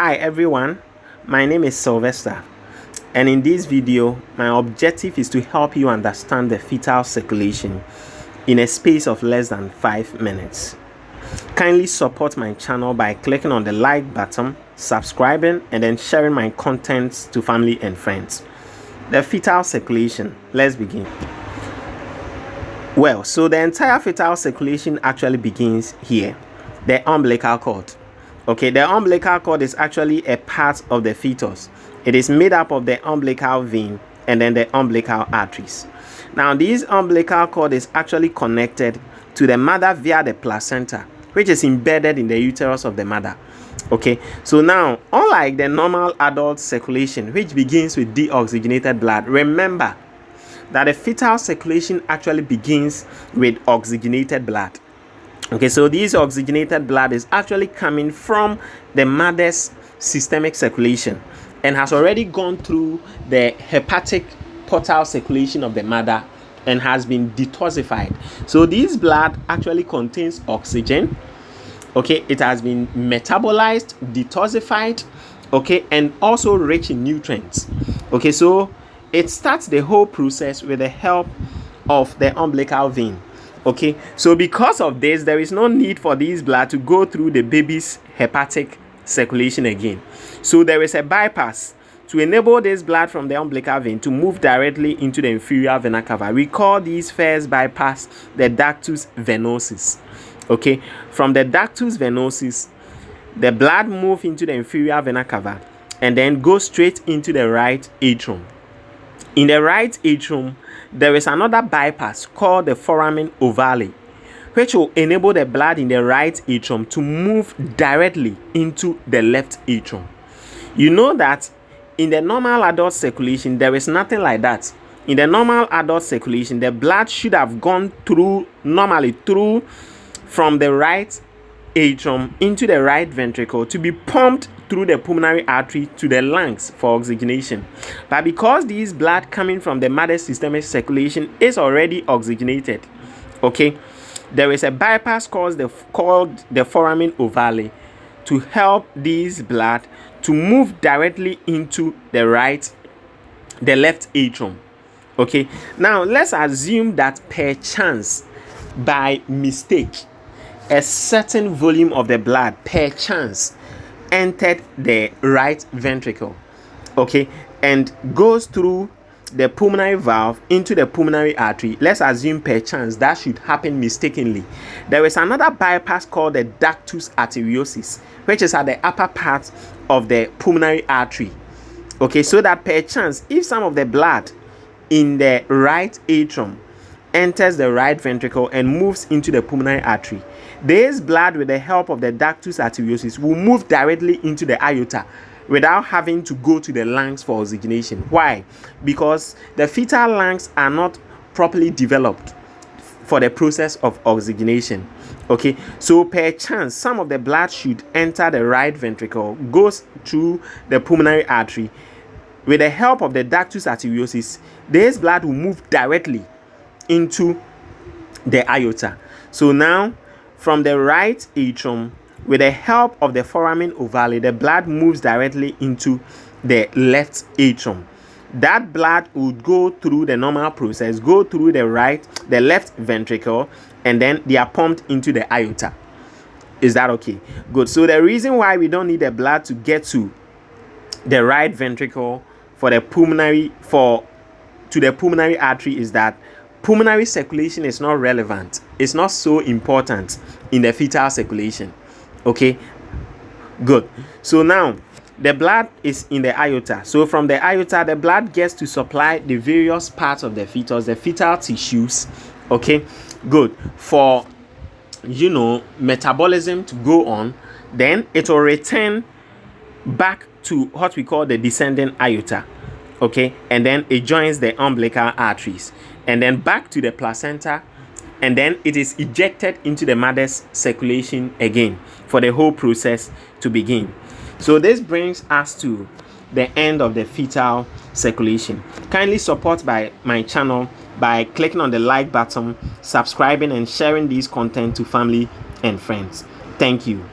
Hi everyone, my name is Sylvester, and in this video my objective is to help you understand the fetal circulation in a space of less than 5 minutes. Kindly support my channel by clicking on the like button, subscribing, and then sharing my contents to family and friends. The fetal circulation, let's begin. Well, so the entire fetal circulation actually begins here, the umbilical cord. Okay, the umbilical cord is actually a part of the fetus. It is made up of the umbilical vein and then the umbilical arteries. Now, this umbilical cord is actually connected to the mother via the placenta, which is embedded in the uterus of the mother. Okay, so now, unlike the normal adult circulation, which begins with deoxygenated blood, remember that the fetal circulation actually begins with oxygenated blood. Okay, so this oxygenated blood is actually coming from the mother's systemic circulation and has already gone through the hepatic portal circulation of the mother and has been detoxified. So this blood actually contains oxygen. Okay, it has been metabolized, detoxified, okay, and also rich in nutrients. Okay, so it starts the whole process with the help of the umbilical vein. Okay, so because of this, there is no need for this blood to go through the baby's hepatic circulation again. So there is a bypass to enable this blood from the umbilical vein to move directly into the inferior vena cava. We call this first bypass the ductus venosus. Okay, from the ductus venosus, the blood moves into the inferior vena cava and then goes straight into the right atrium. In the right atrium, there is another bypass called the foramen ovale, which will enable the blood in the right atrium to move directly into the left atrium. You know that in the normal adult circulation, there is nothing like that. In the normal adult circulation, the blood should have gone through from the right atrium into the right ventricle to be pumped through the pulmonary artery to the lungs for oxygenation. But because this blood coming from the mother's systemic circulation is already oxygenated, okay, there is a bypass called the foramen ovale to help this blood to move directly into the left atrium. Okay, now let's assume that per chance, by mistake, a certain volume of the blood per chance entered the right ventricle, okay, and goes through the pulmonary valve into the pulmonary artery. Let's assume per chance that should happen mistakenly. There is another bypass called the ductus arteriosus, which is at the upper part of the pulmonary artery. Okay, so that per chance, if some of the blood in the right atrium enters the right ventricle and moves into the pulmonary artery, this blood, with the help of the ductus arteriosus, will move directly into the aorta without having to go to the lungs for oxygenation. Why? Because the fetal lungs are not properly developed for the process of oxygenation. Okay, so per chance, some of the blood should enter the right ventricle, goes through the pulmonary artery. With the help of the ductus arteriosus, this blood will move directly into the aorta. So now, from the right atrium, with the help of the foramen ovale, the blood moves directly into the left atrium. That blood would go through the normal process, go through the left ventricle, and then they are pumped into the aorta. Is that okay? Good. So the reason why we don't need the blood to get to the right ventricle to the pulmonary artery is that pulmonary circulation is not relevant. It's not so important in the fetal circulation. Okay, good. So now the blood is in the aorta. So from the aorta, the blood gets to supply the various parts of the fetus, the fetal tissues. Okay, good. For metabolism to go on, then it will return back to what we call the descending aorta. Okay, and then it joins the umbilical arteries and then back to the placenta, and then it is ejected into the mother's circulation again for the whole process to begin. So this brings us to the end of the fetal circulation. Kindly support my channel by clicking on the like button, subscribing, and sharing this content to family and friends. Thank you.